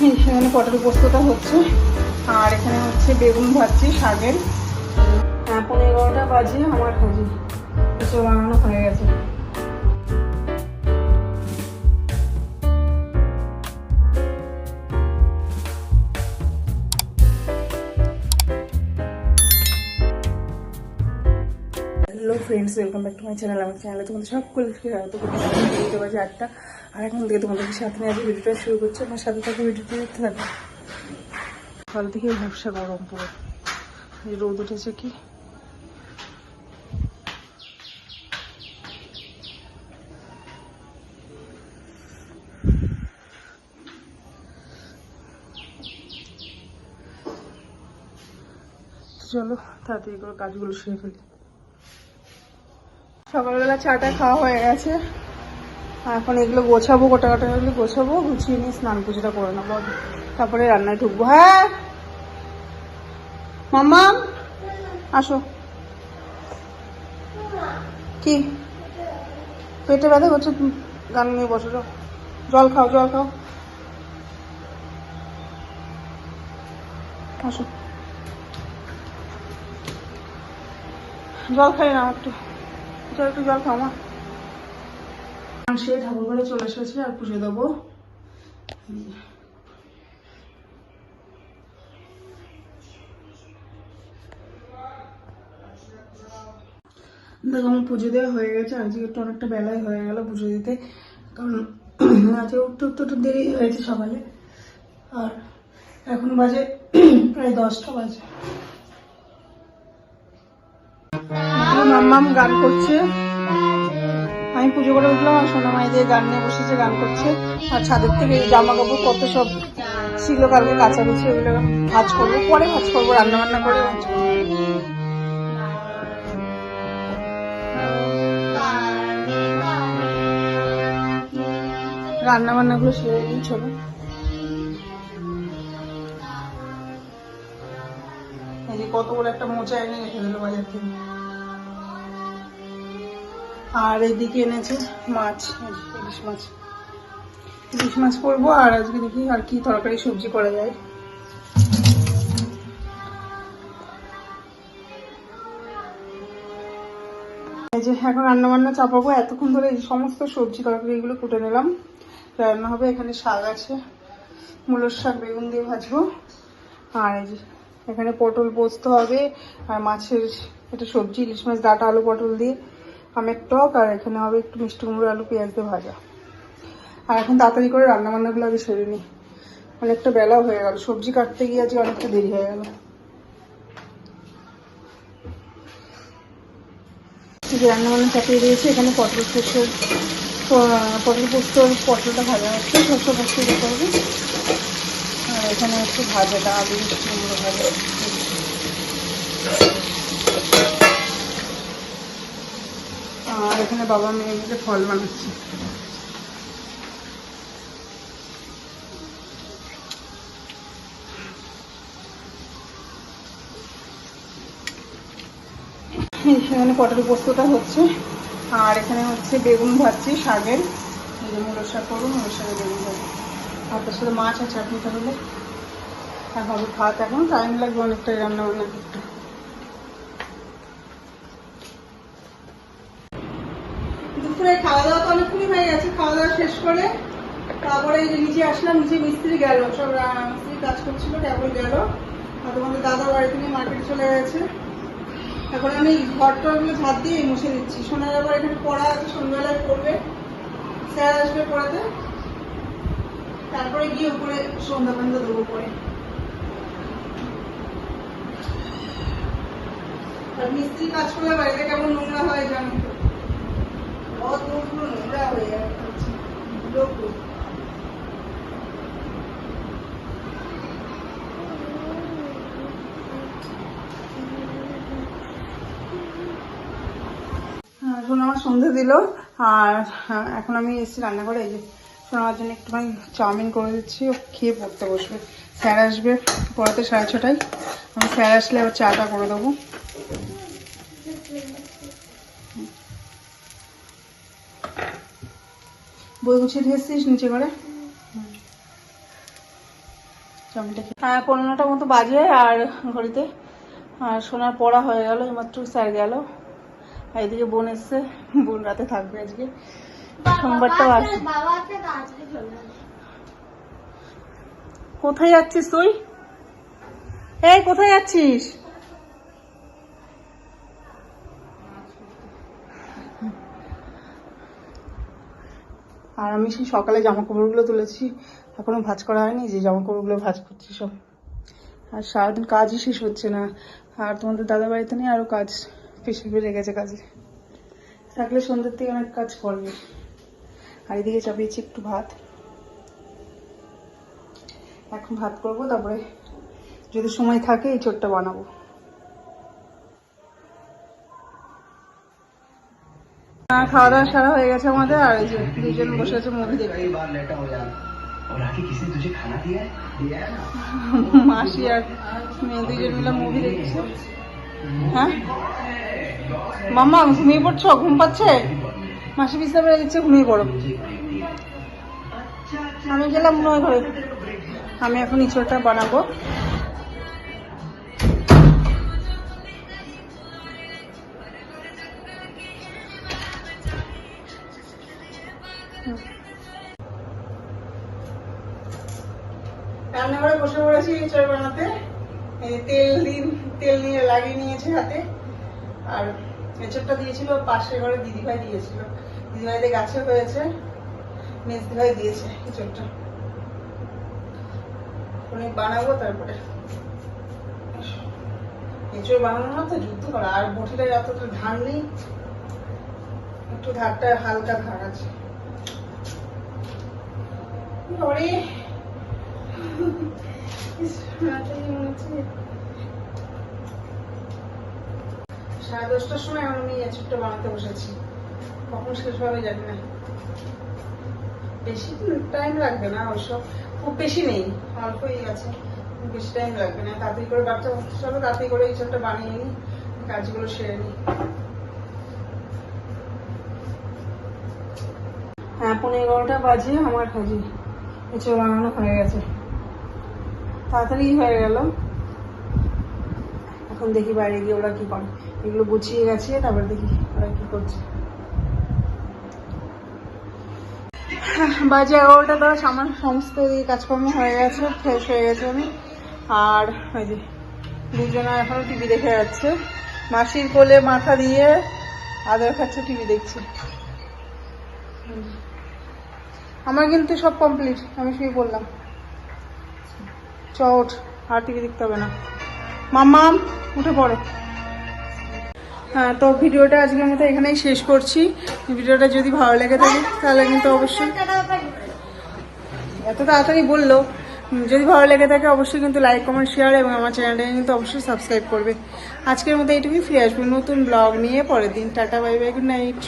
এখানে পটল পোস্তটা হচ্ছে, আর এখানে হচ্ছে বেগুন ভাজছি শাকের। 11:15 বাজে আমার কাজে কিছু বানানো হয়ে গেছে। Hello friends, welcome back to my channel. আমার চ্যানেলে তোমাদের সকলকে স্বাগত করছি। ভিডিওতে বাজে 8টা, আর এখন থেকে তোমাদেরকে সাথে নিয়ে আজকে ভিডিওটা শুরু করছি। আমার সাথে থাকো, ভিডিওটা দেখতে থাকো। সকাল থেকে ব্যবসা গরম পুরো, এই রোদ উঠেছে কি। চলো তাড়াতাড়ি করে কাজগুলো সেরে ফেলি। সকালবেলা চাটা খাওয়া হয়ে গেছে, এখন এগুলো গোছাবো, গোটা কাটা এগুলো গোছাবো, গুছিয়ে নিয়ে স্নান পুজোটা করে নেবো, তারপরে রান্নায় ঢুকবো। হ্যাঁ মাম্মা আসো। কি পেটে ব্যথা করছে? গান নিয়ে বসো, জল খাও, জল খাও, আসো। জল খাই না একটু, একটু জল খাও মা। সে ঠাকুর ঘরে চলে এসেছে, আর পুজো দেবো। দেখো আমার পুজো দেওয়া হয়ে গেছে। আজকে একটু অনেকটা বেলায় হয়ে গেল পুজো দিতে, কারণ আজকে উঠতে উঠতে একটু দেরি হয়েছে সকালে। আর এখন বাজে প্রায় 10টা বাজে। মাম্মাম গান করছে, আমি পুজো করে উঠলাম, আর সোনা মাই দিয়ে গান নিয়ে বসেছে, গান করছে। আর ছাদের থেকে জামা কাপড় কত সব ছিল কালকে কাচাকুচি, ওগুলো ভাজ করবো, পরে ভাজ করবো, রান্না বান্না করে ভাজ করবো। রান্না বান্নাগুলো সেরে নিই, চলো। এই যে কত বড় একটা মোচা এনে রেখে দিল বাজার থেকে। আর এইদিকে এনেছে মাছ, ইলিশ মাছ। ইলিশ মাছ করবো, আর আজকে দেখি আর কি তরকারি সবজি করা যায়। এই যে এখন রান্না বান্না চাপাবো। এতক্ষণ ধরে এই সমস্ত সবজি তরকারি এগুলো কুটে নিলাম, রান্না হবে। এখানে শাক আছে, মূলোর শাক বেগুন দিয়ে ভাজবো। আর এই যে এখানে পটল পোস্ত হবে, আর মাছের একটা সবজি, ইলিশ মাছ ডাঁটা আলু পটল দিয়ে আমের টক, আর এখানে হবে একটু মিষ্টি কুমড়ো আলু পেঁয়াজ দিয়ে ভাজা। আর এখন তাড়াতাড়ি করে রান্না বান্নাগুলো আগে সেরে নিই, অনেকটা বেলাও হয়ে গেল, সবজি কাটতে গিয়ে আজকে অনেকটা দেরি হয়ে গেল। রান্না বান্না চাপিয়ে দিয়েছি। এখানে পটল পোস্তর পটলটা ভাজা হচ্ছে, শস্য পোস্ত দিতে হবে। আর এখানে হচ্ছে ভাজাটা, আলু মিষ্টি কুমড়ো ভাজা। আর এখানে বাবা মেয়ে মিলে ফল বানাচ্ছে। এখানে পটল পোস্তটা হচ্ছে, আর এখানে হচ্ছে বেগুন ভাজছি শাকের। এই যে মূলোর শাক করবো, মূলোর শাকে বেগুন ভাজবো, আর তার সাথে মাছ আর চাটনিটা হলে আর হবে ভাত। এখন টাইম লাগবে অনেকটাই রান্না বান্না করতে। দুপুরে খাওয়া দাওয়া তো অনেকক্ষণই হয়ে গেছে। খাওয়া দাওয়া শেষ করে তারপরে এই যে নিচে আসলাম। নিচে মিস্ত্রি গেল, সব মিস্ত্রি কাজ করছিল, কেবল গেল। আর তোমাদের দাদা বাড়ি থেকে মার্কেটে চলে গেছে। এখন আমি ঘর টরগুলো ঝাঁট দিয়ে মুছে দিচ্ছি। সোনার আবার এখানে পড়া আছে, সন্ধ্যাবেলায় পড়বে, স্যার আসবে পড়াতে, তারপরে গিয়ে উপরে সন্ধ্যা ফন্ধা দেবো পরে। আর মিস্ত্রি কাজ করলে বাড়িতে কেমন নোংরা হয় জানো তো, বহুত পুরো নোংরা হয়ে যাচ্ছে। এখন আমার সন্ধে দিল, আর এখন আমি এসেছি রান্নাঘরে। এই যে শোনার জন্য একটুখানি চাউমিন করে দিচ্ছি, ও খেয়ে পড়তে বসবে। স্যার আসবে পড়াতে 6:30টায়, আমি স্যার আসলে আবার চাটা করে দেবো। বই গুছিয়ে দিয়ে এসছিস নিচে করে? হ্যাঁ 15টার মতো বাজে আর ঘড়িতে। আর সোনার পড়া হয়ে গেল, এইমাত্র স্যার গেল। আর এদিকে বোন এসছে, বোন রাতে থাকবে আজকে, সোমবারটাও আসবে। কোথায় যাচ্ছিস তুই? এই কোথায় যাচ্ছিস? আর আমি সেই সকালে জামা কাপড়গুলো তুলেছি, এখনো ভাঁজ করা হয়নি, যে জামা কাপড়গুলো ভাঁজ করছি সব। আর সারাদিন কাজই শেষ হচ্ছে না। আর তোমাদের দাদা বাড়িতে নেই, আরো কাজ পেশে বেড়ে গেছে কাজে। থাকলে সন্ধ্যের থেকে অনেক কাজ করবে। আর এদিকে চাপিয়েছি একটু ভাত, এখন ভাত করবো, তারপরে যদি সময় থাকে এই চোরটা বানাবো। খাওয়া দাওয়া সারা হয়ে গেছে আমাদের। আর এই যে দুজন বসে আছে মুভি দেখতে, মাসি আর মেয়ে দুজন মিলে মুভি দেখছে। হ্যাঁ মাম্মা ঘুমিয়ে পড়ছো? ঘুম পাচ্ছে? মাসি বিছানা বেড়ে দিচ্ছে, ঘুমিয়ে পড়ো। আমি গেলাম নয় ঘরে। আমি এখন ইঁচড়টা বানাবো। রান্নাঘরে বসে পড়েছি ইঁচড় বানাতে। তেল নিয়ে লাগিয়ে নিয়েছে হাতে। আর এঁচড়টা দিয়েছিল পাশের ঘরে দিদিভাই দিয়েছিল, দিদিভাইদের গাছে হয়েছে, মেজদিভাই দিয়েছে এঁচড়টা। অনেক বানাবো, তারপরে এঁচড় বানানো না তো যুদ্ধ করা। আর বটিটা যতটা ধার নেই, একটু ধারটা হালকা ধার আছে। সাড়ে 10টার সময় আমি এঁচড়টা বানাতে বসেছি, কখন শেষ হবে জানি না। বেশি টাইম লাগবে না অবশ্য, খুব বেশি নেই, অল্পই আছে, বেশি টাইম লাগবে না। তাড়াতাড়ি করে বাচ্চা চলো তাড়াতাড়ি করে এঁচড়টা বানিয়ে নিই, কাজগুলো সেরে নিই। হ্যাঁ 11:15 বাজে আমার কাজে এঁচড় বানানো হয়ে গেছে, তাড়াতাড়ি হয়ে গেল। এখন দেখি বাইরে গিয়ে ওরা কি করে, এগুলো গুছিয়ে গেছে, তারপর দেখি ওরা কি করছে। বাজে 11টা 10, আমার সমস্ত কাজকর্ম হয়ে গেছে, ফ্রেশ হয়ে গেছে আমি। আর ওই যে দুজনে এখনো টিভি দেখে যাচ্ছে, মাসির কোলে মাথা দিয়ে আদর খাচ্ছে, টিভি দেখছে। আমার কিন্তু সব কমপ্লিট, আমি শুয়ে পড়লাম। চট আর টিভি দেখতে হবে না, মাম্মাম উঠে পড়ো। হ্যাঁ তো ভিডিওটা আজকের মতো এখানেই শেষ করছি। ভিডিওটা যদি ভালো লেগে থাকে তাহলে কিন্তু অবশ্যই, এত তাড়াতাড়ি বললো, যদি ভালো লেগে থাকে অবশ্যই কিন্তু লাইক কমেন্ট শেয়ার এবং আমার চ্যানেলটাকে কিন্তু অবশ্যই সাবস্ক্রাইব করবে। আজকের মতো এইটুকুই, ফিরে আসবো নতুন ব্লগ নিয়ে পরের দিন। Tata bye bye, good night.